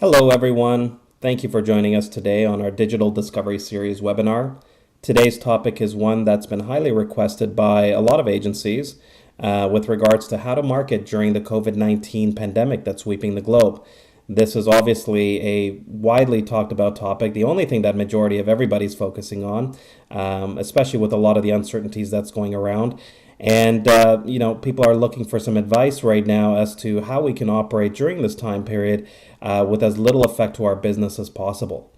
Hello, everyone. Thank you for joining us today on our Digital Discovery Series webinar. Today's topic is one that's been highly requested by a lot of agencies with regards to how to market during the COVID-19 pandemic that's sweeping the globe. This is obviously a widely talked about topic, the only thing that majority of everybody's focusing on, especially with a lot of the uncertainties that's going around. And, people are looking for some advice right now as to how we can operate during this time period with as little effect to our business as possible.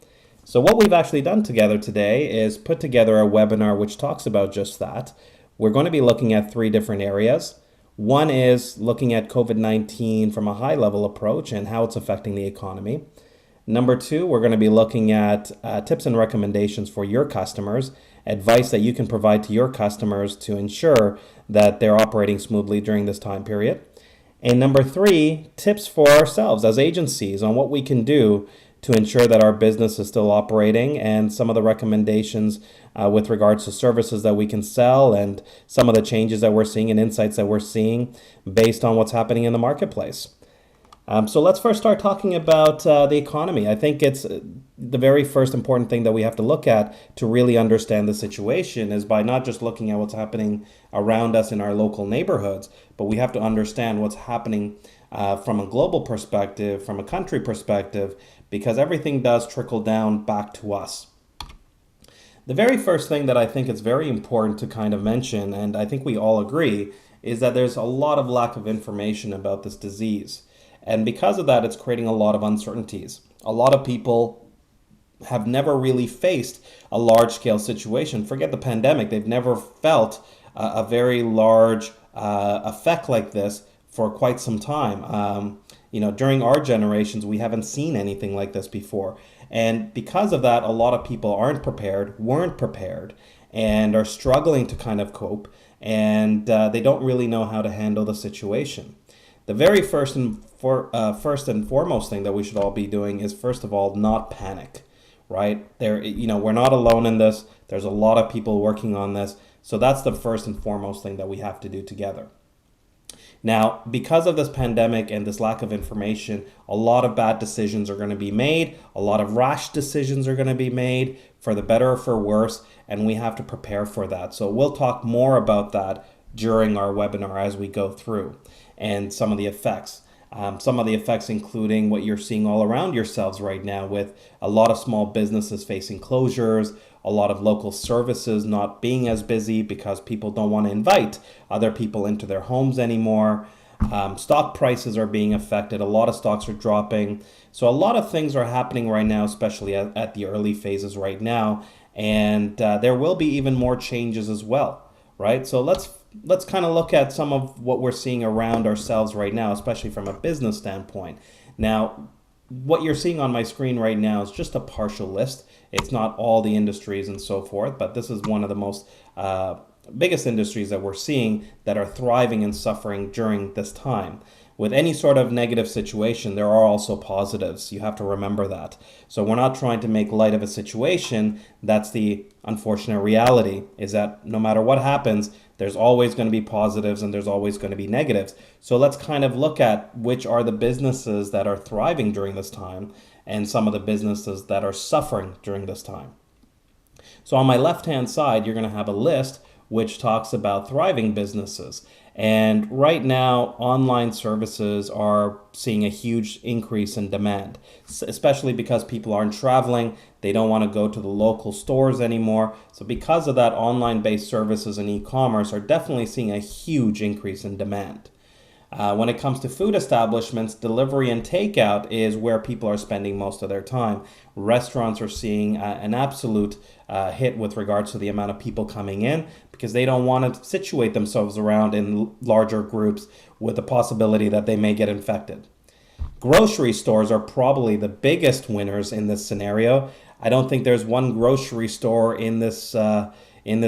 So what we've actually done together today is put together a webinar which talks about just that. We're going to be looking at three different areas. One is looking at COVID-19 from a high level approach and how it's affecting the economy. Number two, we're going to be looking at tips and recommendations for your customers, advice that you can provide to your customers to ensure that they're operating smoothly during this time period. And number three, tips for ourselves as agencies on what we can do to ensure that our business is still operating, and some of the recommendations with regards to services that we can sell and some of the changes that we're seeing and insights that we're seeing based on what's happening in the marketplace. So let's first start talking about the economy. I think it's the very first important thing that we have to look at to really understand the situation is by not just looking at what's happening around us in our local neighborhoods, but we have to understand what's happening from a global perspective, from a country perspective, because everything does trickle down back to us. The very first thing that I think is very important to kind of mention, and I think we all agree, is that there's a lot of lack of information about this disease. And because of that, it's creating a lot of uncertainties. A lot of people have never really faced a large-scale situation. Forget the pandemic. They've never felt a very large effect like this for quite some time. During our generations, we haven't seen anything like this before. And because of that, a lot of people weren't prepared, and are struggling to kind of cope, and they don't really know how to handle the situation. The very first and foremost thing that we should all be doing is, first of all, not panic, right? We're not alone in this. There's a lot of people working on this. So that's the first and foremost thing that we have to do together. Now, because of this pandemic and this lack of information, a lot of bad decisions are going to be made. A lot of rash decisions are going to be made, for the better or for worse, and we have to prepare for that. So we'll talk more about that during our webinar as we go through, and some of the effects. Some of the effects including what you're seeing all around yourselves right now, with a lot of small businesses facing closures, a lot of local services not being as busy because people don't want to invite other people into their homes anymore. Stock prices are being affected. A lot of stocks are dropping. So a lot of things are happening right now, especially at the early phases right now. And there will be even more changes as well, right? So let's kind of look at some of what we're seeing around ourselves right now, especially from a business standpoint. Now, what you're seeing on my screen right now is just a partial list. It's not all the industries and so forth, but this is one of the most biggest industries that we're seeing that are thriving and suffering during this time. With any sort of negative situation, there are also positives. You have to remember that. So we're not trying to make light of a situation. That's the unfortunate reality, is that no matter what happens, there's always going to be positives and there's always going to be negatives. So let's kind of look at which are the businesses that are thriving during this time and some of the businesses that are suffering during this time. So on my left-hand side, you're going to have a list which talks about thriving businesses. And right now, online services are seeing a huge increase in demand, especially because people aren't traveling. They don't want to go to the local stores anymore. So because of that, online-based services and e-commerce are definitely seeing a huge increase in demand. When it comes to food establishments, delivery and takeout is where people are spending most of their time. Restaurants are seeing an absolute hit with regards to the amount of people coming in, because they don't want to situate themselves around in larger groups with the possibility that they may get infected. Grocery stores are probably the biggest winners in this scenario. I don't think there's one grocery store in this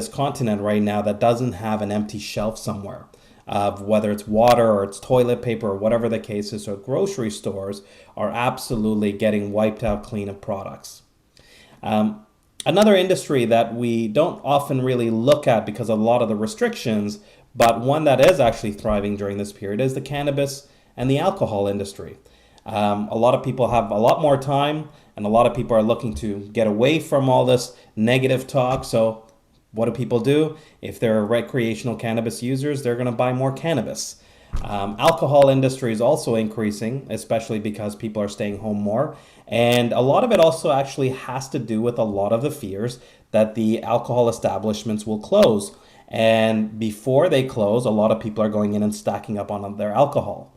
continent right now that doesn't have an empty shelf somewhere, of whether it's water or it's toilet paper or whatever the case is. So grocery stores are absolutely getting wiped out clean of products. Another industry that we don't often really look at because of a lot of the restrictions, but one that is actually thriving during this period, is the cannabis and the alcohol industry. A lot of people have a lot more time, and a lot of people are looking to get away from all this negative talk. So what do people do? If they're recreational cannabis users, they're going to buy more cannabis. Alcohol industry is also increasing, especially because people are staying home more. And a lot of it also actually has to do with a lot of the fears that the alcohol establishments will close. And before they close, a lot of people are going in and stacking up on their alcohol.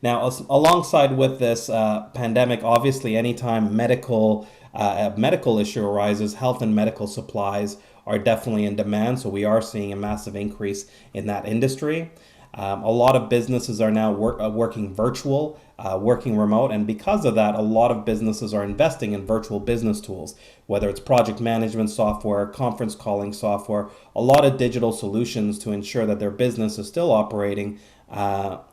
Now, alongside with this pandemic, obviously, anytime a medical issue arises, health and medical supplies are definitely in demand. So we are seeing a massive increase in that industry. A lot of businesses are now working virtual, working remote, and because of that, a lot of businesses are investing in virtual business tools, whether it's project management software, conference calling software, a lot of digital solutions to ensure that their business is still operating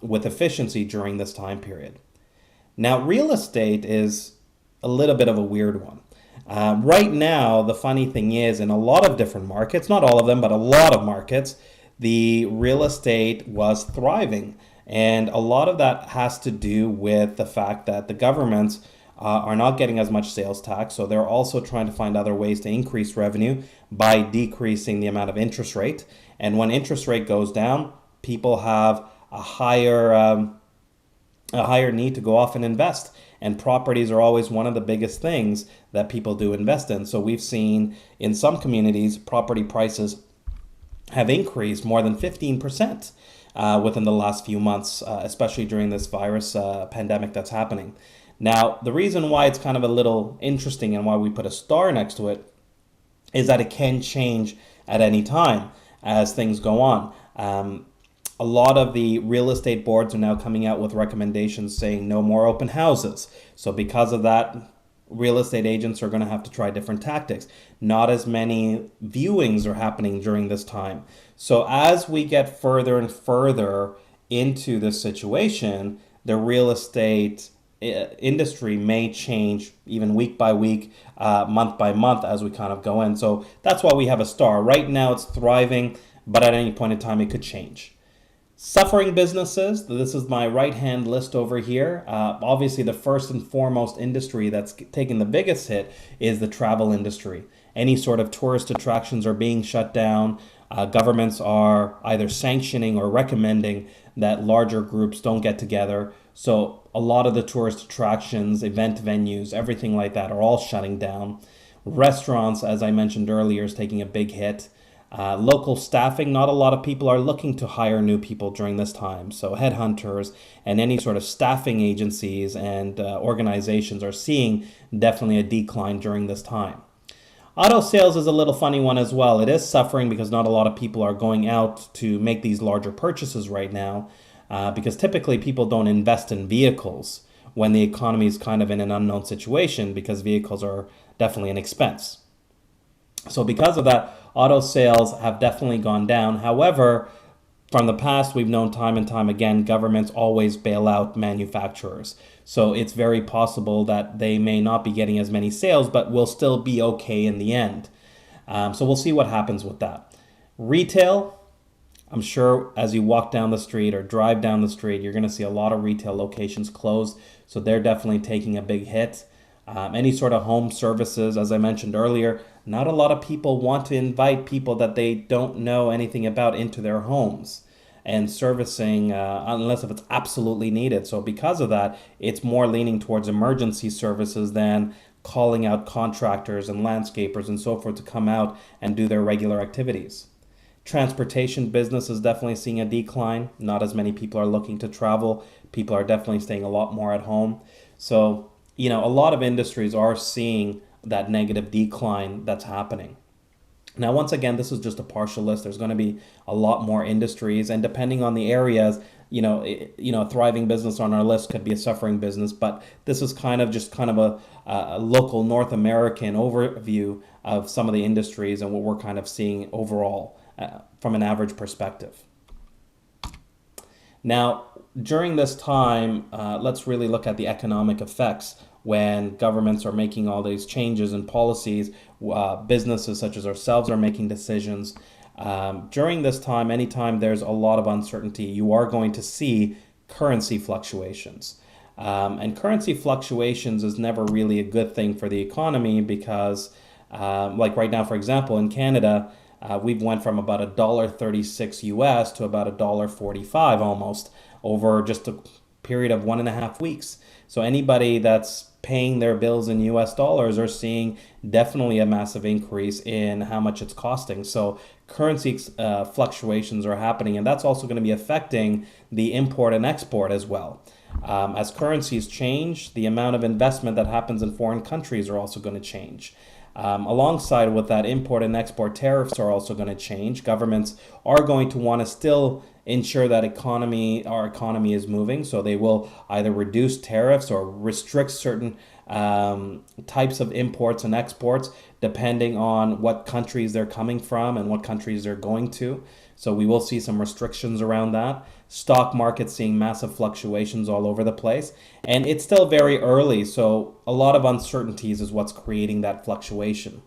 with efficiency during this time period. Now, real estate is a little bit of a weird one. Right now, the funny thing is, in a lot of different markets, not all of them, but a lot of markets, the real estate was thriving. And a lot of that has to do with the fact that the governments are not getting as much sales tax. So they're also trying to find other ways to increase revenue by decreasing the amount of interest rate. And when interest rate goes down, people have a higher need to go off and invest. And properties are always one of the biggest things that people do invest in. So we've seen in some communities, property prices have increased more than 15% within the last few months, especially during this virus pandemic that's happening. Now, the reason why it's kind of a little interesting and why we put a star next to it is that it can change at any time as things go on. A lot of the real estate boards are now coming out with recommendations saying no more open houses. So because of that, real estate agents are going to have to try different tactics. Not as many viewings are happening during this time. So as we get further and further into this situation, the real estate industry may change even week by week, month by month as we kind of go in. So that's why we have a star. Right now it's thriving, but at any point in time it could change. Suffering businesses, this is my right-hand list over here. Obviously, the first and foremost industry that's taking the biggest hit is the travel industry. Any sort of tourist attractions are being shut down. Governments are either sanctioning or recommending that larger groups don't get together. So a lot of the tourist attractions, event venues, everything like that are all shutting down. Restaurants, as I mentioned earlier, is taking a big hit. Local staffing, not a lot of people are looking to hire new people during this time. So headhunters and any sort of staffing agencies and organizations are seeing definitely a decline during this time. Auto sales is a little funny one as well. It is suffering because not a lot of people are going out to make these larger purchases right now because typically people don't invest in vehicles when the economy is kind of in an unknown situation because vehicles are definitely an expense. So because of that, auto sales have definitely gone down. However, from the past, we've known time and time again, governments always bail out manufacturers. So it's very possible that they may not be getting as many sales, but will still be okay in the end. So we'll see what happens with that. Retail, I'm sure as you walk down the street or drive down the street, you're going to see a lot of retail locations closed. So they're definitely taking a big hit. Any sort of home services, as I mentioned earlier, not a lot of people want to invite people that they don't know anything about into their homes and servicing unless if it's absolutely needed. So because of that, it's more leaning towards emergency services than calling out contractors and landscapers and so forth to come out and do their regular activities. Transportation business is definitely seeing a decline. Not as many people are looking to travel. People are definitely staying a lot more at home. So a lot of industries are seeing that negative decline that's happening. Now, once again, this is just a partial list. There's going to be a lot more industries, and depending on the areas, a thriving business on our list could be a suffering business. But this is kind of a local North American overview of some of the industries and what we're kind of seeing overall from an average perspective. Now, during this time, let's really look at the economic effects when governments are making all these changes and policies. Businesses such as ourselves are making decisions. During this time, anytime there's a lot of uncertainty, you are going to see currency fluctuations. And currency fluctuations is never really a good thing for the economy because, like right now, for example, in Canada, we've went from about $1.36 US to about $1.45 almost over just a period of 1.5 weeks. So anybody that's paying their bills in US dollars are seeing definitely a massive increase in how much it's costing. So currency fluctuations are happening, and that's also going to be affecting the import and export as well. As currencies change, the amount of investment that happens in foreign countries are also going to change. Alongside with that, import and export tariffs are also going to change. Governments are going to want to still ensure that our economy is moving, so they will either reduce tariffs or restrict certain types of imports and exports depending on what countries they're coming from and what countries they're going to. So we will see some restrictions around that. Stock market seeing massive fluctuations all over the place. And it's still very early, so a lot of uncertainties is what's creating that fluctuation.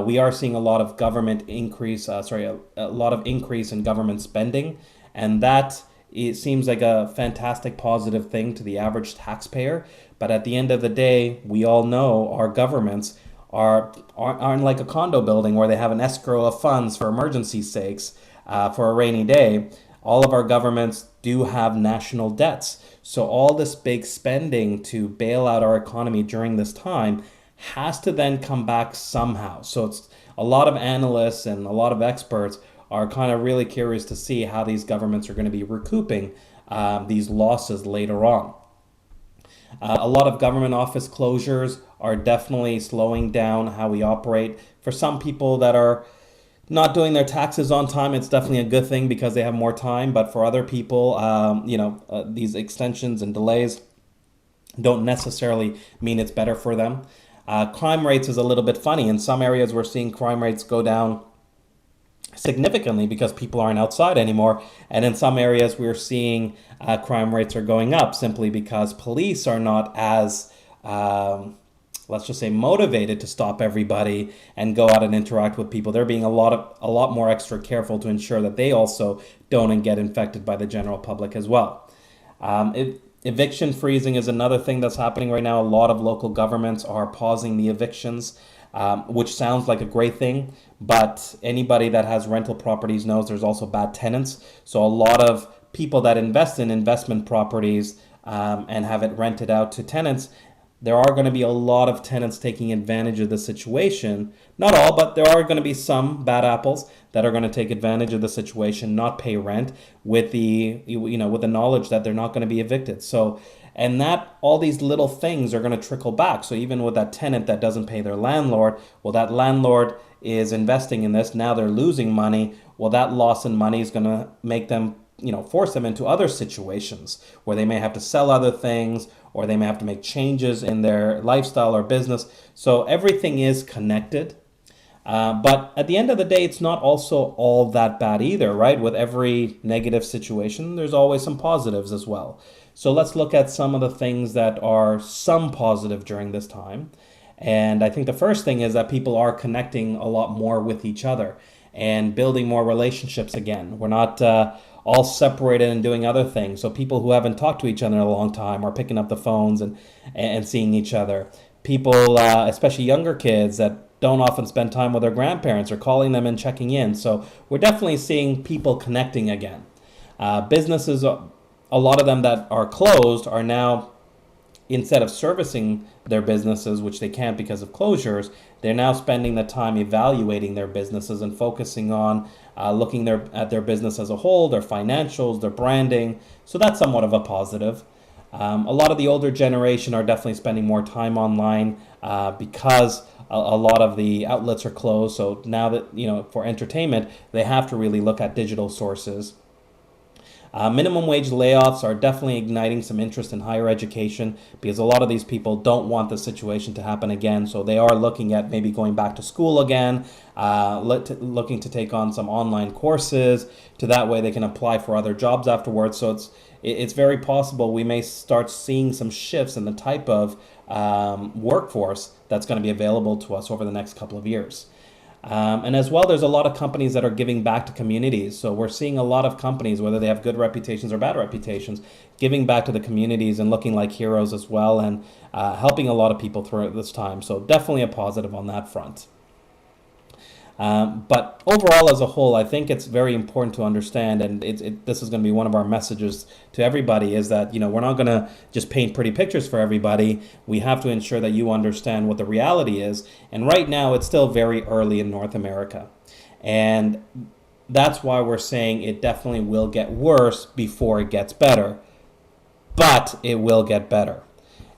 We are seeing a lot of a lot of increase in government spending, and that it seems like a fantastic positive thing to the average taxpayer. But at the end of the day, we all know our governments aren't like a condo building where they have an escrow of funds for emergency sakes for a rainy day. All of our governments do have national debts. So all this big spending to bail out our economy during this time has to then come back somehow. So it's a lot of analysts and a lot of experts are kind of really curious to see how these governments are going to be recouping these losses later on. A lot of government office closures are definitely slowing down how we operate. For some people that are not doing their taxes on time, it's definitely a good thing because they have more time. But for other people, these extensions and delays don't necessarily mean it's better for them. Crime rates is a little bit funny. In some areas, we're seeing crime rates go down significantly because people aren't outside anymore. And in some areas, we're seeing crime rates are going up simply because police are not as, let's just say, motivated to stop everybody and go out and interact with people. They're being a lot more extra careful to ensure that they also don't get infected by the general public as well. Eviction freezing is another thing that's happening right now. A lot of local governments are pausing the evictions, which sounds like a great thing, but anybody that has rental properties knows there's also bad tenants. So a lot of people that invest in investment properties and have it rented out to tenants, there are going to be a lot of tenants taking advantage of the situation. Not all, but there are going to be some bad apples that are going to take advantage of the situation, not pay rent with the knowledge that they're not going to be evicted. So, and that all these little things are going to trickle back. So even with that tenant that doesn't pay their landlord, well, that landlord is investing in this. Now they're losing money. Well, that loss in money is going to make them, force them into other situations where they may have to sell other things or they may have to make changes in their lifestyle or business. So everything is connected. But at the end of the day, it's not also all that bad either, right? With every negative situation, there's always some positives as well. So let's look at some of the things that are some positive during this time. And I think the first thing is that people are connecting a lot more with each other and building more relationships again. We're not all separated and doing other things. So people who haven't talked to each other in a long time are picking up the phones and seeing each other. People, especially younger kids that don't often spend time with their grandparents, are calling them and checking in. So we're definitely seeing people connecting again. Businesses, a lot of them that are closed are now, instead of servicing their businesses, which they can't because of closures, they're now spending the time evaluating their businesses and focusing on looking at their business as a whole, their financials, their branding. So that's somewhat of a positive. A lot of the older generation are definitely spending more time online because a lot of the outlets are closed. So now that, for entertainment, they have to really look at digital sources. Minimum wage layoffs are definitely igniting some interest in higher education because a lot of these people don't want the situation to happen again. So they are looking at maybe going back to school again, looking to take on some online courses to that way they can apply for other jobs afterwards. So it's very possible we may start seeing some shifts in the type of workforce that's going to be available to us over the next couple of years. And as well, there's a lot of companies that are giving back to communities. So we're seeing a lot of companies, whether they have good reputations or bad reputations, giving back to the communities and looking like heroes as well, and helping a lot of people through this time. So definitely a positive on that front. But overall, as a whole, I think it's very important to understand, and this is going to be one of our messages to everybody, is that we're not going to just paint pretty pictures for everybody. We have to ensure that you understand what the reality is. And right now, it's still very early in North America, and that's why we're saying it definitely will get worse before it gets better, but it will get better.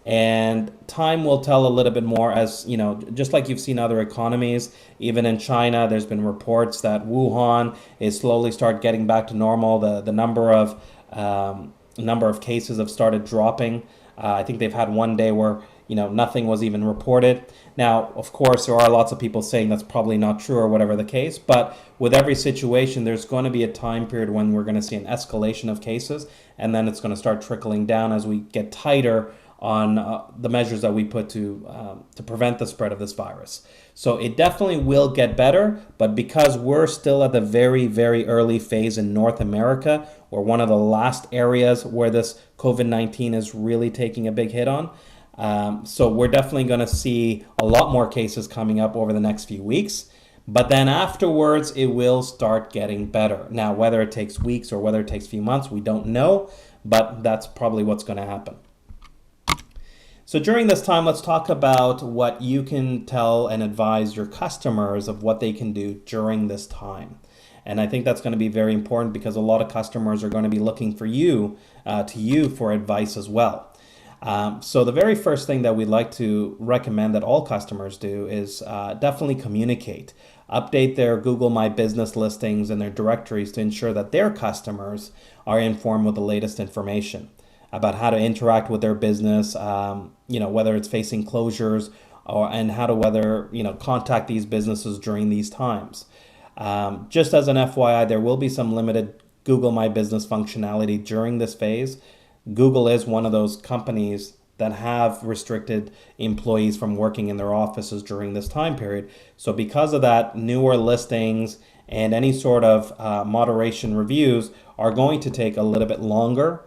And time will tell a little bit more, as just like you've seen other economies. Even in China, there's been reports that Wuhan is slowly start getting back to normal. The number of cases have started dropping. I think they've had one day where nothing was even reported. Now, of course, there are lots of people saying that's probably not true or whatever the case, but with every situation, there's going to be a time period when we're going to see an escalation of cases, and then it's going to start trickling down as we get tighter on the measures that we put to prevent the spread of this virus. So it definitely will get better, but because we're still at the very, very early phase in North America, or one of the last areas where this COVID-19 is really taking a big hit on, so we're definitely going to see a lot more cases coming up over the next few weeks. But then afterwards, it will start getting better. Now, whether it takes weeks or whether it takes a few months, we don't know, but that's probably what's going to happen. So during this time, let's talk about what you can tell and advise your customers of what they can do during this time. And I think that's going to be very important, because a lot of customers are going to be looking for you for advice as well. So the very first thing that we'd like to recommend that all customers do is definitely communicate. Update their Google My Business listings and their directories to ensure that their customers are informed with the latest information about how to interact with their business, whether it's facing closures, and how to contact these businesses during these times. Just as an FYI, there will be some limited Google My Business functionality during this phase. Google is one of those companies that have restricted employees from working in their offices during this time period. So because of that, newer listings and any sort of moderation reviews are going to take a little bit longer.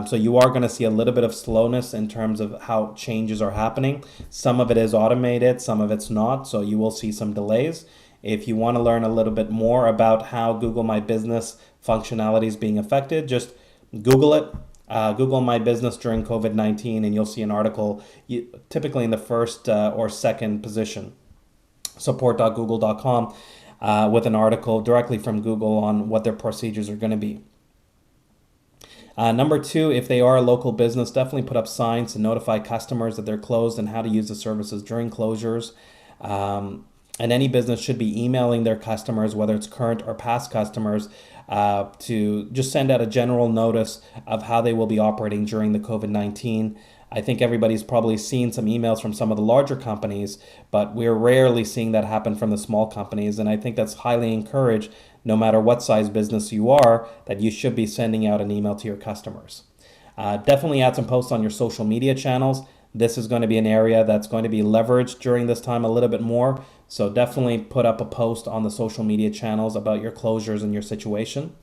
So you are going to see a little bit of slowness in terms of how changes are happening. Some of it is automated, some of it's not, so you will see some delays. If you want to learn a little bit more about how Google My Business functionality is being affected, just Google it. Google My Business during COVID-19, and you'll see an article typically in the first or second position, support.google.com, with an article directly from Google on what their procedures are going to be. Number two, if they are a local business, definitely put up signs to notify customers that they're closed and how to use the services during closures. And any business should be emailing their customers, whether it's current or past customers, to just send out a general notice of how they will be operating during the COVID-19. I think everybody's probably seen some emails from some of the larger companies, but we're rarely seeing that happen from the small companies. And I think that's highly encouraged, no matter what size business you are, that you should be sending out an email to your customers. Definitely add some posts on your social media channels. This is going to be an area that's going to be leveraged during this time a little bit more. So definitely put up a post on the social media channels about your closures and your situation.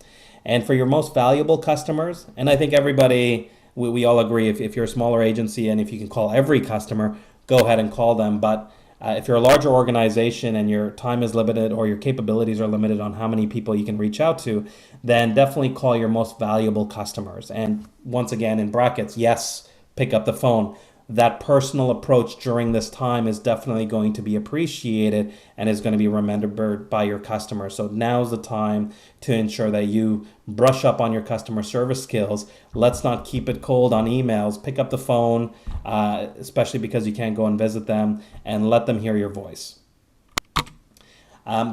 And for your most valuable customers, and I think everybody, we all agree, if you're a smaller agency and if you can call every customer, go ahead and call them. But if you're a larger organization and your time is limited or your capabilities are limited on how many people you can reach out to, then definitely call your most valuable customers. And once again, in brackets, yes, pick up the phone. That personal approach during this time is definitely going to be appreciated and is going to be remembered by your customers. So now's the time to ensure that you brush up on your customer service skills. Let's not keep it cold on emails. Pick up the phone, especially because you can't go and visit them, and let them hear your voice.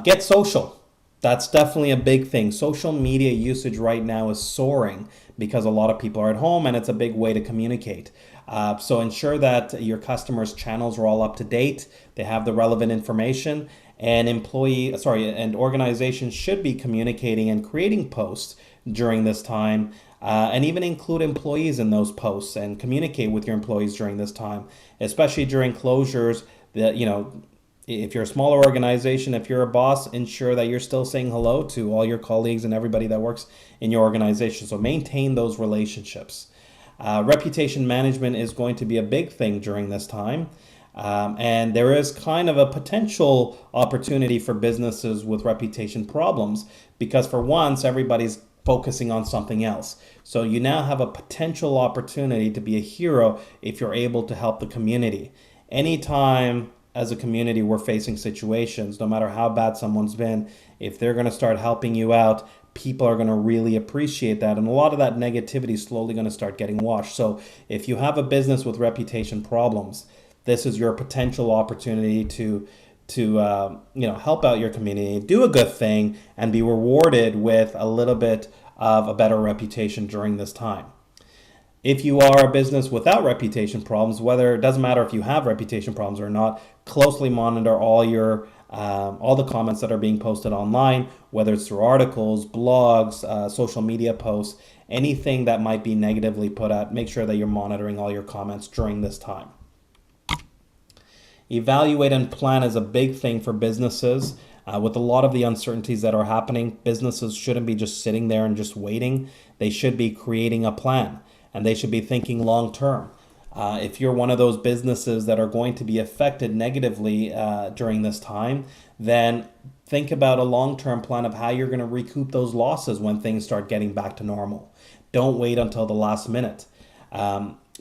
Get social. That's definitely a big thing. Social media usage right now is soaring because a lot of people are at home, and it's a big way to communicate. So ensure that your customers' channels are all up to date. They have the relevant information, and organizations should be communicating and creating posts during this time, and even include employees in those posts and communicate with your employees during this time, especially during closures. That If you're a smaller organization, if you're a boss, ensure that you're still saying hello to all your colleagues and everybody that works in your organization. So maintain those relationships. Reputation management is going to be a big thing during this time. And there is kind of a potential opportunity for businesses with reputation problems because for once, everybody's focusing on something else. So you now have a potential opportunity to be a hero if you're able to help the community. Anytime as a community we're facing situations, no matter how bad someone's been, if they're going to start helping you out, people are going to really appreciate that. And a lot of that negativity is slowly going to start getting washed. So if you have a business with reputation problems, this is your potential opportunity to help out your community, do a good thing, and be rewarded with a little bit of a better reputation during this time. If you are a business without reputation problems, whether it doesn't matter if you have reputation problems or not, closely monitor all the comments that are being posted online, whether it's through articles, blogs, social media posts, anything that might be negatively put out. Make sure that you're monitoring all your comments during this time. Evaluate and plan is a big thing for businesses. With a lot of the uncertainties that are happening, businesses shouldn't be just sitting there and just waiting. They should be creating a plan, and they should be thinking long term. If you're one of those businesses that are going to be affected negatively during this time, then think about a long-term plan of how you're going to recoup those losses when things start getting back to normal. Don't wait until the last minute.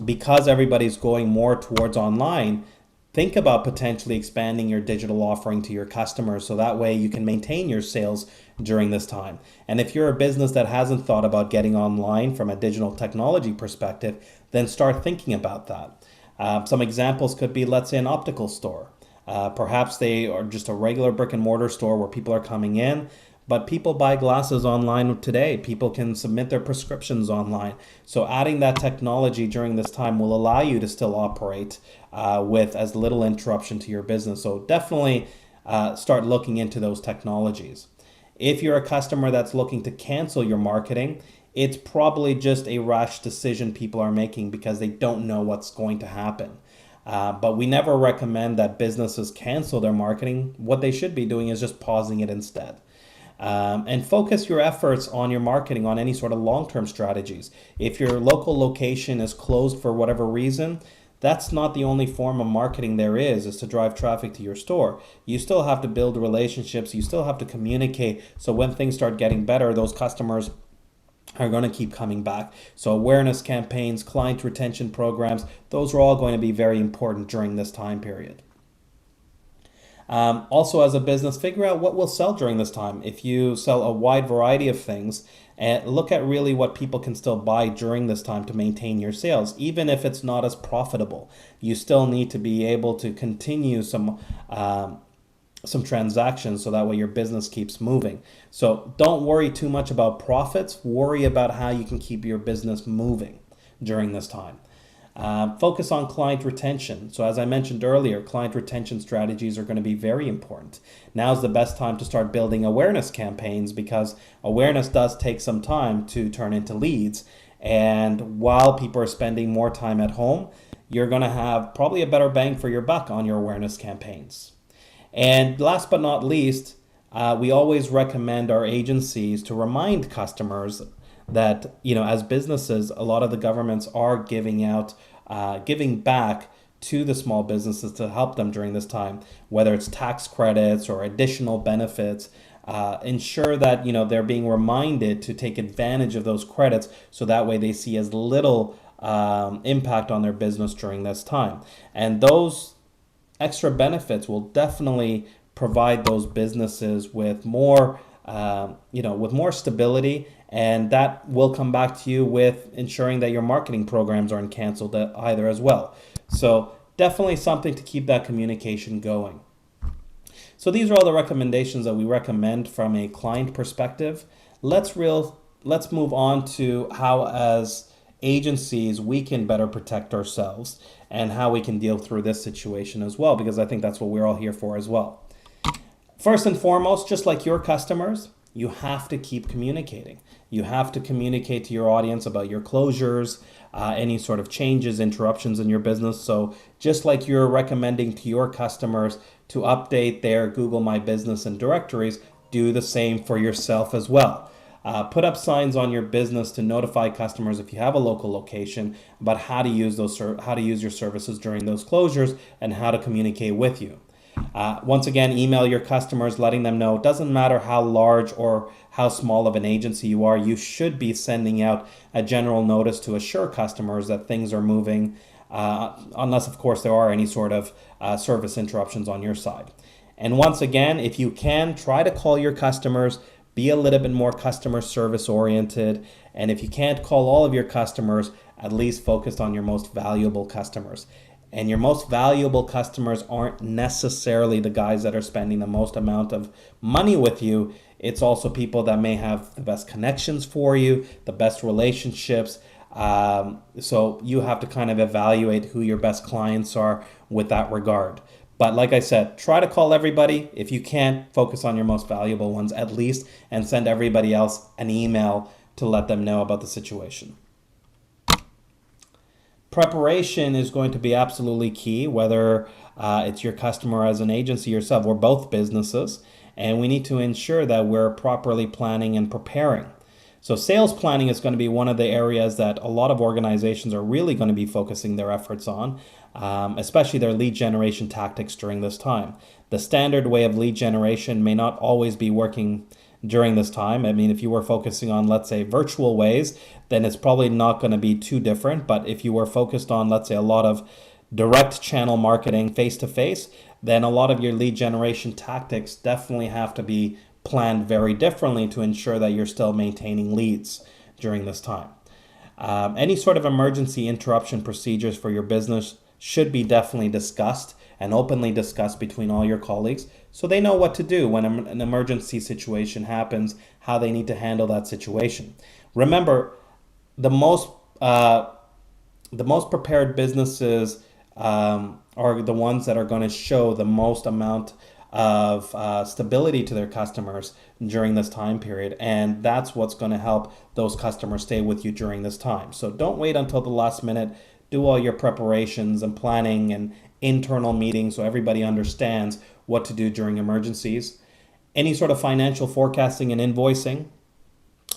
Because everybody's going more towards online, think about potentially expanding your digital offering to your customers so that way you can maintain your sales during this time. And if you're a business that hasn't thought about getting online from a digital technology perspective, then start thinking about that. Some examples could be, let's say, an optical store. Perhaps they are just a regular brick and mortar store where people are coming in, but people buy glasses online today. People can submit their prescriptions online. So adding that technology during this time will allow you to still operate with as little interruption to your business. So definitely start looking into those technologies. If you're a customer that's looking to cancel your marketing, it's probably just a rash decision people are making because they don't know what's going to happen. But we never recommend that businesses cancel their marketing. What they should be doing is just pausing it instead. And focus your efforts on your marketing on any sort of long-term strategies. If your local location is closed for whatever reason, that's not the only form of marketing there is to drive traffic to your store. You still have to build relationships. You still have to communicate. So when things start getting better, those customers are going to keep coming back. So awareness campaigns, client retention programs, those are all going to be very important during this time period. Also, as a business, figure out what will sell during this time. If you sell a wide variety of things, and look at really what people can still buy during this time to maintain your sales. Even if it's not as profitable, you still need to be able to continue some transactions so that way your business keeps moving. So don't worry too much about profits. Worry about how you can keep your business moving during this time. Focus on client retention. So as I mentioned earlier, client retention strategies are going to be very important. Now's the best time to start building awareness campaigns because awareness does take some time to turn into leads. And while people are spending more time at home, you're going to have probably a better bang for your buck on your awareness campaigns. And last but not least, we always recommend our agencies to remind customers that, as businesses, a lot of the governments are giving back to the small businesses to help them during this time, whether it's tax credits or additional benefits. Ensure that, they're being reminded to take advantage of those credits so that way they see as little impact on their business during this time. And those extra benefits will definitely provide those businesses with more stability, and that will come back to you with ensuring that your marketing programs aren't canceled either as well. So definitely something to keep that communication going. So these are all the recommendations that we recommend from a client perspective. Let's move on to how as agencies we can better protect ourselves and how we can deal through this situation as well, because I think that's what we're all here for as well. First and foremost, just like your customers, you have to keep communicating. You have to communicate to your audience about your closures, any sort of changes, interruptions in your business. So just like you're recommending to your customers to update their Google My Business and directories, do the same for yourself as well. Put up signs on your business to notify customers if you have a local location about how to use your services during those closures and how to communicate with you. Once again, email your customers, letting them know it doesn't matter how large or how small of an agency you are, you should be sending out a general notice to assure customers that things are moving, unless, of course, there are any sort of service interruptions on your side. And once again, if you can, try to call your customers, be a little bit more customer service oriented. And if you can't call all of your customers, at least focus on your most valuable customers. And your most valuable customers aren't necessarily the guys that are spending the most amount of money with you. It's also people that may have the best connections for you, the best relationships. So you have to kind of evaluate who your best clients are with that regard. But like I said, try to call everybody. If you can't, focus on your most valuable ones at least, and send everybody else an email to let them know about the situation. Preparation is going to be absolutely key, whether it's your customer as an agency yourself. We're both businesses, and we need to ensure that we're properly planning and preparing. So sales planning is going to be one of the areas that a lot of organizations are really going to be focusing their efforts on, especially their lead generation tactics during this time. The standard way of lead generation may not always be working during this time. I mean, if you were focusing on, let's say, virtual ways, then it's probably not going to be too different. But if you were focused on, let's say, a lot of direct channel marketing face-to-face, then a lot of your lead generation tactics definitely have to be planned very differently to ensure that you're still maintaining leads during this time. Any sort of emergency interruption procedures for your business should be definitely discussed and openly discussed between all your colleagues so they know what to do when an emergency situation happens, how they need to handle that situation. Remember, the most prepared businesses are the ones that are going to show the most amount of stability to their customers during this time period, and that's what's going to help those customers stay with you during this time. So don't wait until the last minute. Do all your preparations and planning and internal meetings so everybody understands what to do during emergencies. Any sort of financial forecasting and invoicing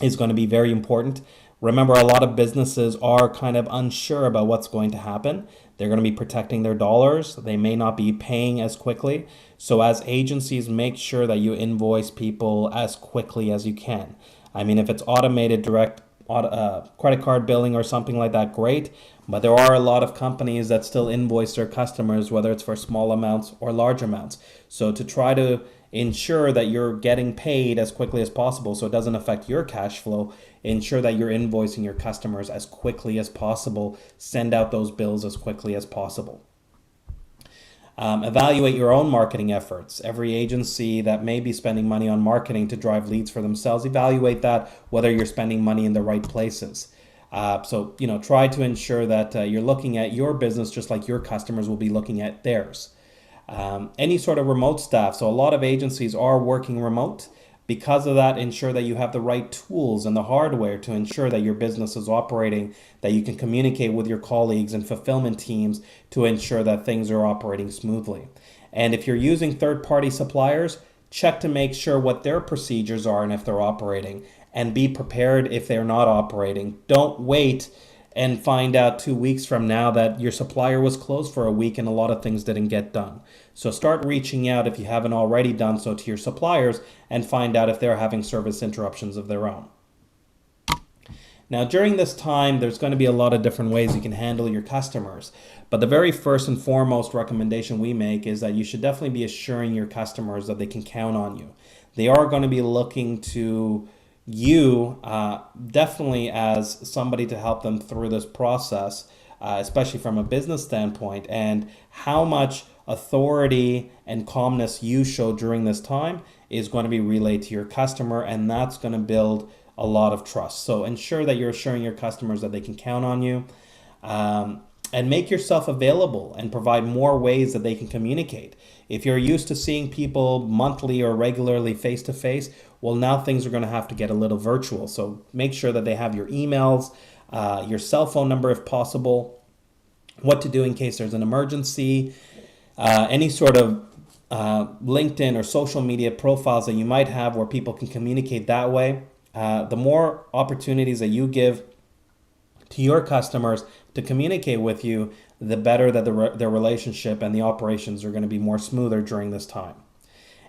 is going to be very important. Remember, a lot of businesses are kind of unsure about what's going to happen. They're going to be protecting their dollars. They may not be paying as quickly. So as agencies, make sure that you invoice people as quickly as you can. I mean, if it's automated direct credit card billing or something like that, great. But there are a lot of companies that still invoice their customers, whether it's for small amounts or large amounts. So to try to ensure that you're getting paid as quickly as possible so it doesn't affect your cash flow, ensure that you're invoicing your customers as quickly as possible. Send out those bills as quickly as possible. Evaluate your own marketing efforts. Every agency that may be spending money on marketing to drive leads for themselves, evaluate that, whether you're spending money in the right places. So try to ensure that you're looking at your business just like your customers will be looking at theirs. Any sort of remote staff. So a lot of agencies are working remote. Because of that, ensure that you have the right tools and the hardware to ensure that your business is operating, that you can communicate with your colleagues and fulfillment teams to ensure that things are operating smoothly. And if you're using third-party suppliers, check to make sure what their procedures are and if they're operating, and be prepared if they're not operating. Don't wait and find out 2 weeks from now that your supplier was closed for a week and a lot of things didn't get done. So start reaching out if you haven't already done so to your suppliers and find out if they're having service interruptions of their own. Now, during this time, there's going to be a lot of different ways you can handle your customers. But the very first and foremost recommendation we make is that you should definitely be assuring your customers that they can count on you. They are going to be looking to you definitely as somebody to help them through this process, especially from a business standpoint, and how much authority and calmness you show during this time is going to be relayed to your customer, and that's going to build a lot of trust. So ensure that you're assuring your customers that they can count on you. and make yourself available and provide more ways that they can communicate. If you're used to seeing people monthly or regularly face to face, well, now things are going to have to get a little virtual. So make sure that they have your emails, your cell phone number if possible, what to do in case there's an emergency, any sort of LinkedIn or social media profiles that you might have where people can communicate that way. The more opportunities that you give to your customers to communicate with you, the better that their relationship and the operations are going to be more smoother during this time.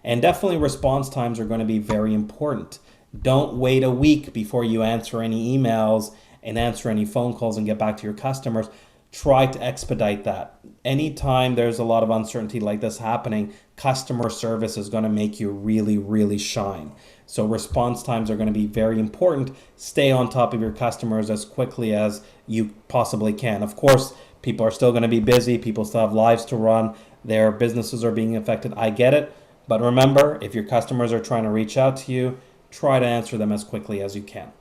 And definitely response times are going to be very important. Don't wait a week before you answer any emails and answer any phone calls and get back to your customers. Try to expedite that. Anytime there's a lot of uncertainty like this happening, customer service is going to make you really, really shine. So response times are going to be very important. Stay on top of your customers as quickly as you possibly can. Of course, people are still going to be busy. People still have lives to run. Their businesses are being affected. I get it. But remember, if your customers are trying to reach out to you, try to answer them as quickly as you can.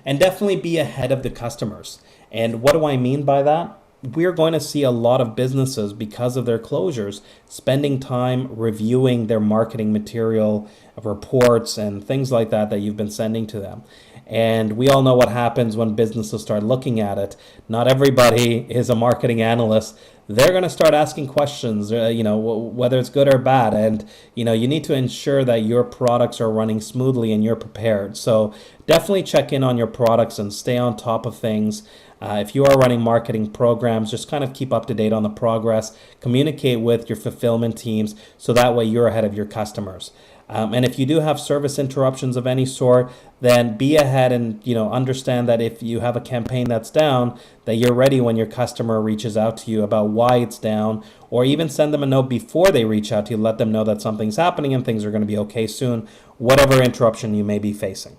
And definitely be ahead of the customers. And what do I mean by that? We're going to see a lot of businesses, because of their closures, spending time reviewing their marketing material, reports, and things like that you've been sending to them. And we all know what happens when businesses start looking at it. Not everybody is a marketing analyst. They're going to start asking questions, whether it's good or bad. And, you need to ensure that your products are running smoothly and you're prepared. So definitely check in on your products and stay on top of things. If you are running marketing programs, just kind of keep up to date on the progress. Communicate with your fulfillment teams so that way you're ahead of your customers. And if you do have service interruptions of any sort, then be ahead and understand that if you have a campaign that's down, that you're ready when your customer reaches out to you about why it's down, or even send them a note before they reach out to you, let them know that something's happening and things are going to be okay soon, whatever interruption you may be facing.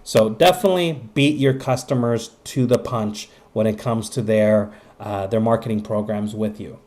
So definitely beat your customers to the punch when it comes to their marketing programs with you.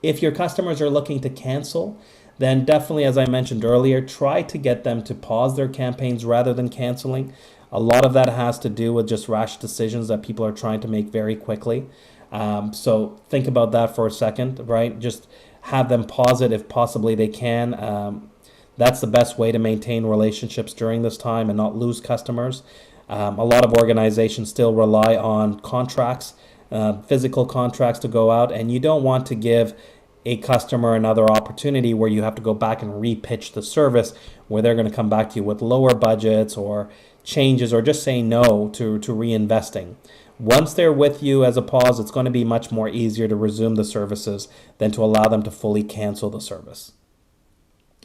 If your customers are looking to cancel, then definitely, as I mentioned earlier, try to get them to pause their campaigns rather than canceling. A lot of that has to do with just rash decisions that people are trying to make very quickly. So think about that for a second, right? Just have them pause it if possibly they can. That's the best way to maintain relationships during this time and not lose customers. A lot of organizations still rely on contracts, physical contracts to go out, and you don't want to give a customer another opportunity where you have to go back and re-pitch the service, where they're going to come back to you with lower budgets or changes or just say no to reinvesting. Once they're with you as a pause, it's going to be much more easier to resume the services than to allow them to fully cancel the service.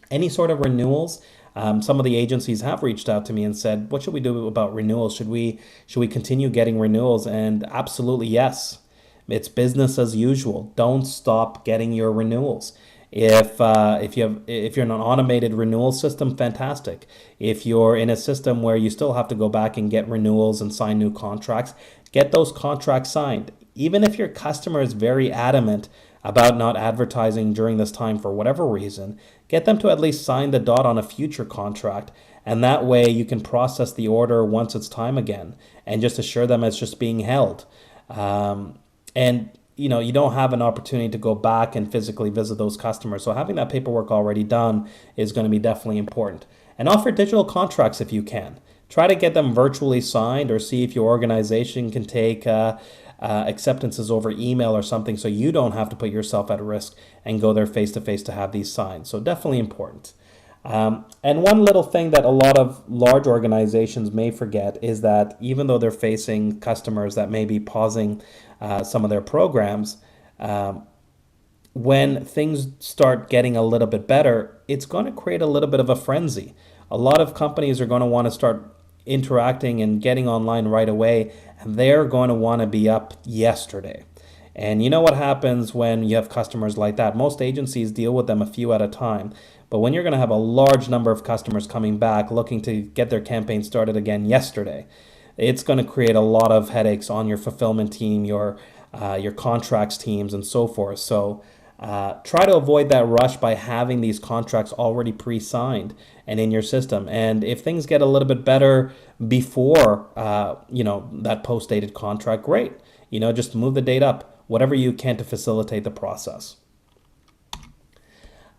Any sort of renewals, some of the agencies have reached out to me and said, what should we do about renewals? Should we continue getting renewals? And absolutely yes. It's business as usual. Don't stop getting your renewals. If you're in an automated renewal system, fantastic. If you're in a system where you still have to go back and get renewals and sign new contracts, get those contracts signed. Even if your customer is very adamant about not advertising during this time for whatever reason, get them to at least sign the dot on a future contract. And that way you can process the order once it's time again and just assure them it's just being held. And you don't have an opportunity to go back and physically visit those customers. So having that paperwork already done is going to be definitely important. And offer digital contracts if you can. Try to get them virtually signed, or see if your organization can take acceptances over email or something, so you don't have to put yourself at risk and go there face to face to have these signed. So definitely important. And one little thing that a lot of large organizations may forget is that even though they're facing customers that may be pausing some of their programs, when things start getting a little bit better, it's going to create a little bit of a frenzy. A lot of companies are going to want to start interacting and getting online right away, and they're going to want to be up yesterday. And you know what happens when you have customers like that? Most agencies deal with them a few at a time. But when you're going to have a large number of customers coming back looking to get their campaign started again yesterday, it's going to create a lot of headaches on your fulfillment team, your contracts teams, and so forth. So try to avoid that rush by having these contracts already pre-signed and in your system. And if things get a little bit better before that post-dated contract, great. Just move the date up. whatever you can to facilitate the process.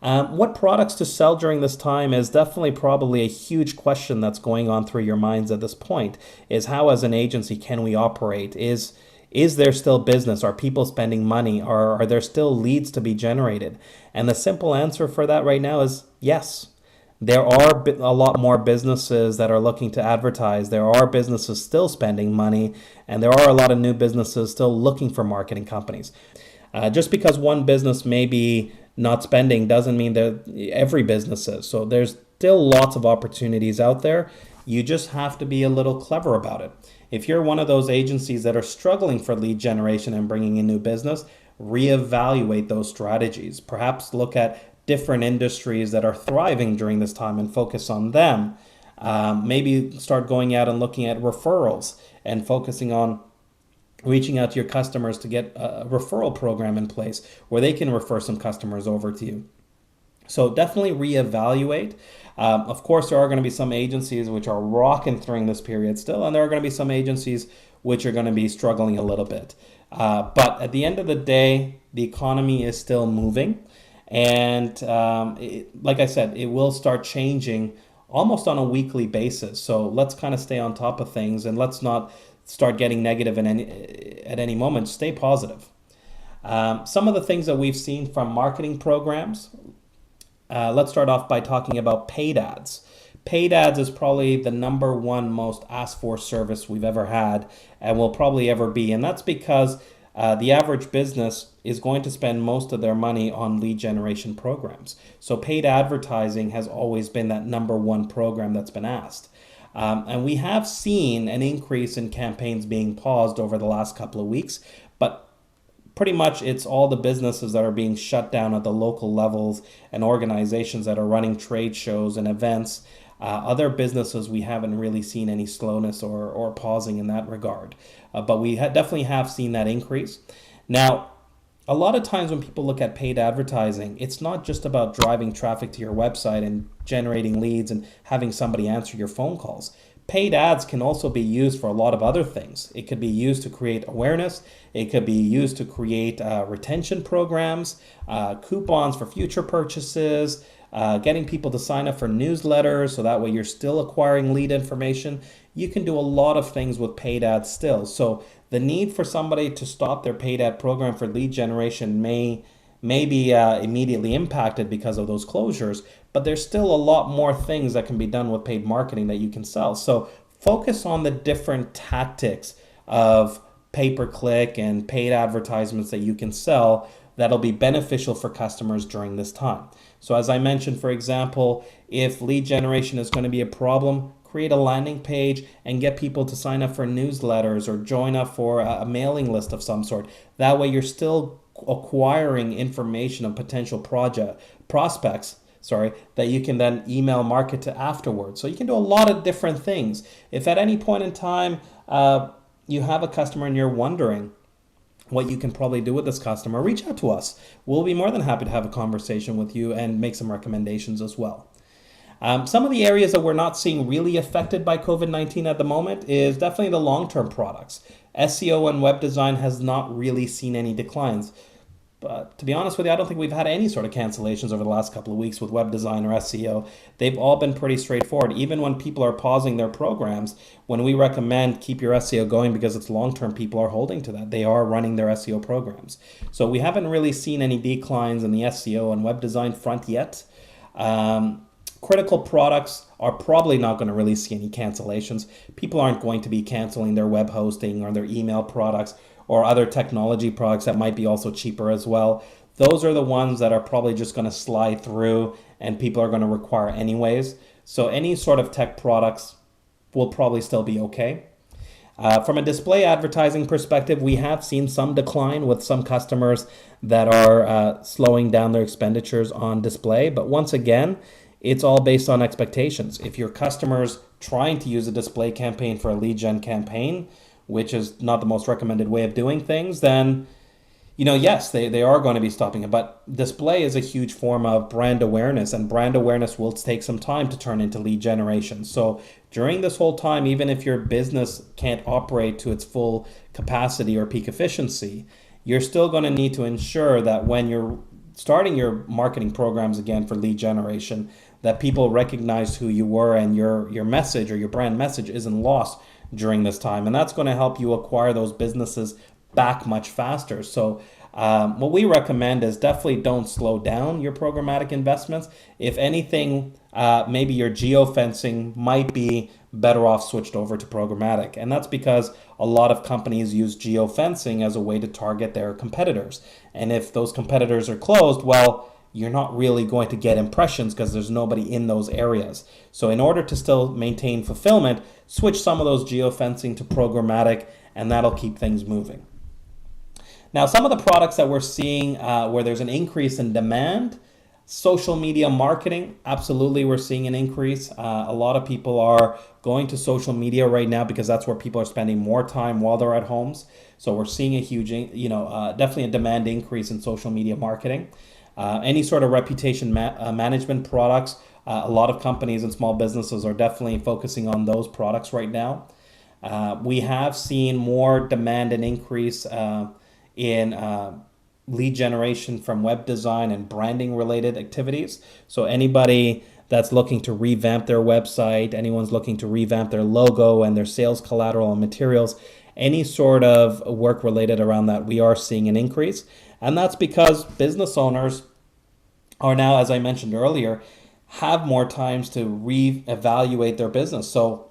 What products to sell during this time is definitely probably a huge question that's going on through your minds at this point, is how as an agency can we operate? Is there still business? Are people spending money? Are there still leads to be generated? And the simple answer for that right now is yes. There are a lot more businesses that are looking to advertise. There are businesses still spending money, and there are a lot of new businesses still looking for marketing companies. Just because one business may be not spending doesn't mean that every business is. So there's still lots of opportunities out there. You just have to be a little clever about it. If you're one of those agencies that are struggling for lead generation and bringing in new business, reevaluate those strategies. Perhaps look at different industries that are thriving during this time and focus on them. Maybe start going out and looking at referrals and focusing on reaching out to your customers to get a referral program in place where they can refer some customers over to you. So definitely reevaluate. Of course, there are going to be some agencies which are rocking during this period still, and there are going to be some agencies which are going to be struggling a little bit. But at the end of the day, the economy is still moving. And like I said, it will start changing almost on a weekly basis. So let's kind of stay on top of things and let's not start getting negative at any moment. Stay positive. Some of the things that we've seen from marketing programs, let's start off by talking about paid ads. Paid ads is probably the number one most asked for service we've ever had and will probably ever be. And that's because the average business is going to spend most of their money on lead generation programs. So paid advertising has always been that number one program that's been asked. And we have seen an increase in campaigns being paused over the last couple of weeks, but pretty much it's all the businesses that are being shut down at the local levels and organizations that are running trade shows and events. Other businesses, we haven't really seen any slowness or pausing in that regard. But we definitely have seen that increase. Now, a lot of times when people look at paid advertising, it's not just about driving traffic to your website and generating leads and having somebody answer your phone calls. Paid ads can also be used for a lot of other things. It could be used to create awareness. It could be used to create retention programs, coupons for future purchases, getting people to sign up for newsletters so that way you're still acquiring lead information. You can do a lot of things with paid ads still. So the need for somebody to stop their paid ad program for lead generation may be immediately impacted because of those closures, but there's still a lot more things that can be done with paid marketing that you can sell. So focus on the different tactics of pay-per-click and paid advertisements that you can sell that'll be beneficial for customers during this time. So as I mentioned, for example, if lead generation is going to be a problem, create a landing page and get people to sign up for newsletters or join up for a mailing list of some sort. That way you're still acquiring information of potential prospects that you can then email market to afterwards. So you can do a lot of different things. If at any point in time you have a customer and you're wondering what you can probably do with this customer, reach out to us. We'll be more than happy to have a conversation with you and make some recommendations as well. Some of the areas that we're not seeing really affected by COVID-19 at the moment is definitely the long-term products. SEO and web design has not really seen any declines. But to be honest with you, I don't think we've had any sort of cancellations over the last couple of weeks with web design or SEO. They've all been pretty straightforward. Even when people are pausing their programs, when we recommend keep your SEO going because it's long-term, people are holding to that. They are running their SEO programs. So we haven't really seen any declines in the SEO and web design front yet. Critical products are probably not going to really see any cancellations. People aren't going to be canceling their web hosting or their email products or other technology products that might be also cheaper as well. Those are the ones that are probably just going to slide through and people are going to require anyways. So any sort of tech products will probably still be okay. From a display advertising perspective, we have seen some decline with some customers that are slowing down their expenditures on display. But once again, it's all based on expectations. If your customer's trying to use a display campaign for a lead gen campaign, which is not the most recommended way of doing things, then, yes, they are going to be stopping it. But display is a huge form of brand awareness, and brand awareness will take some time to turn into lead generation. So during this whole time, even if your business can't operate to its full capacity or peak efficiency, you're still going to need to ensure that when you're starting your marketing programs again for lead generation, that people recognize who you were and your message or your brand message isn't lost during this time. And that's going to help you acquire those businesses back much faster. So what we recommend is definitely don't slow down your programmatic investments. If anything, maybe your geofencing might be better off switched over to programmatic. And that's because a lot of companies use geofencing as a way to target their competitors. And if those competitors are closed, well, you're not really going to get impressions because there's nobody in those areas. So in order to still maintain fulfillment, switch some of those geofencing to programmatic, and that'll keep things moving. Now, some of the products that we're seeing where there's an increase in demand, social media marketing, absolutely we're seeing an increase. A lot of people are going to social media right now because that's where people are spending more time while they're at homes. So we're seeing a huge, definitely a demand increase in social media marketing. Any sort of reputation management products, a lot of companies and small businesses are definitely focusing on those products right now. We have seen more demand and increase in lead generation from web design and branding related activities. So anybody that's looking to revamp their website, anyone's looking to revamp their logo and their sales collateral and materials, any sort of work related around that, we are seeing an increase. And that's because business owners are now, as I mentioned earlier, have more times to reevaluate their business. So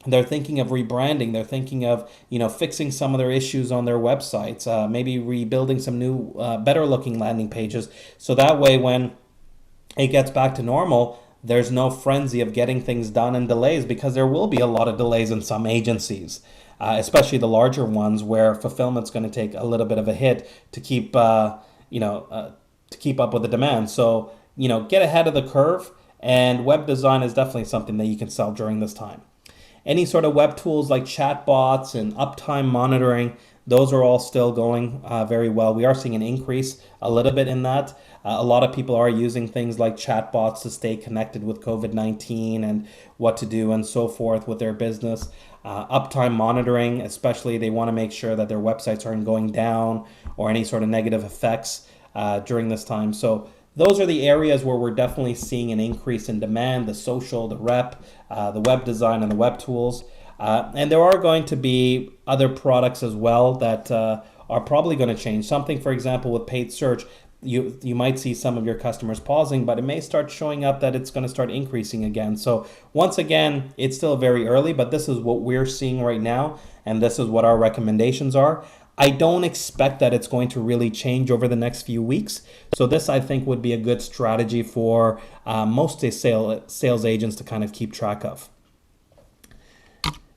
they're thinking of rebranding. They're thinking of, fixing some of their issues on their websites, maybe rebuilding some new, better looking landing pages. So that way, when it gets back to normal, there's no frenzy of getting things done and delays, because there will be a lot of delays in some agencies, especially the larger ones where fulfillment's going to take a little bit of a hit to keep, to keep up with the demand. So, get ahead of the curve, and web design is definitely something that you can sell during this time. Any sort of web tools like chatbots and uptime monitoring, those are all still going very well. We are seeing an increase a little bit in that. A lot of people are using things like chatbots to stay connected with COVID-19 and what to do and so forth with their business. Uptime monitoring, especially, they want to make sure that their websites aren't going down or any sort of negative effects during this time. So those are the areas where we're definitely seeing an increase in demand: the social, the rep, the web design, and the web tools. And there are going to be other products as well that are probably going to change. Something, for example, with paid search, you might see some of your customers pausing, but it may start showing up that it's going to start increasing again. So once again, it's still very early, but this is what we're seeing right now, and this is what our recommendations are. I don't expect that it's going to really change over the next few weeks. So this, I think, would be a good strategy for most sales agents to kind of keep track of.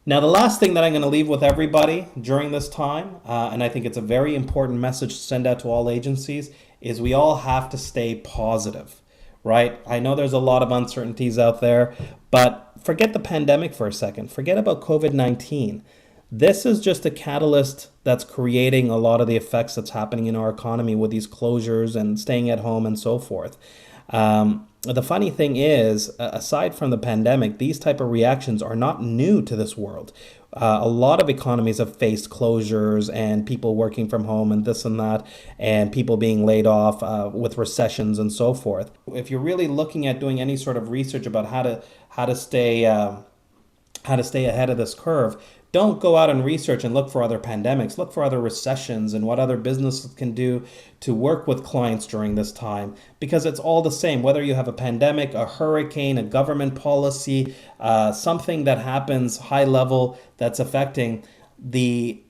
Now, the last thing that I'm going to leave with everybody during this time, and I think it's a very important message to send out to all agencies, is we all have to stay positive, right? I know there's a lot of uncertainties out there, but forget the pandemic for a second. Forget about COVID-19. This is just a catalyst that's creating a lot of the effects that's happening in our economy with these closures and staying at home and so forth. The funny thing is, aside from the pandemic, these type of reactions are not new to this world. A lot of economies have faced closures and people working from home and this and that, and people being laid off with recessions and so forth. If you're really looking at doing any sort of research about how to stay ahead of this curve, don't go out and research and look for other pandemics. Look for other recessions and what other businesses can do to work with clients during this time, because it's all the same. Whether you have a pandemic, a hurricane, a government policy, something that happens high level that's affecting, the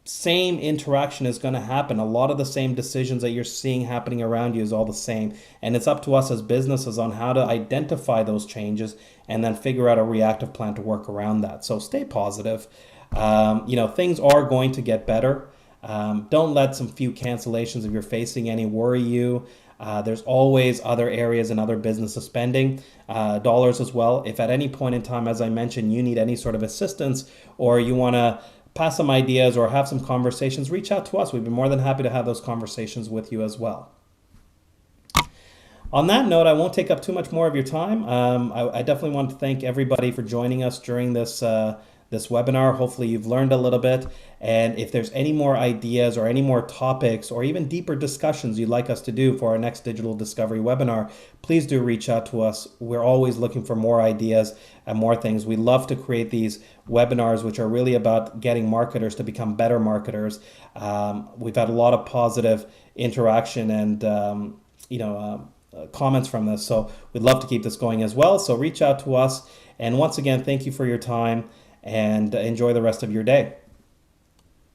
same interaction is going to happen. A lot of the same decisions that you're seeing happening around you is all the same. And it's up to us as businesses on how to identify those changes and then figure out a reactive plan to work around that. So stay positive. Things are going to get better. Don't let some few cancellations, if you're facing any, worry you. There's always other areas and other businesses spending dollars as well. If at any point in time, as I mentioned, you need any sort of assistance or you want to pass some ideas or have some conversations, reach out to us. We'd be more than happy to have those conversations with you as well. On that note, I won't take up too much more of your time. I definitely want to thank everybody for joining us during this this webinar. Hopefully you've learned a little bit. And if there's any more ideas or any more topics or even deeper discussions you'd like us to do for our next digital discovery webinar, please do reach out to us. We're always looking for more ideas and more things. We love to create these webinars, which are really about getting marketers to become better marketers. We've had a lot of positive interaction and comments from this. So we'd love to keep this going as well. So reach out to us. And once again, thank you for your time and enjoy the rest of your day.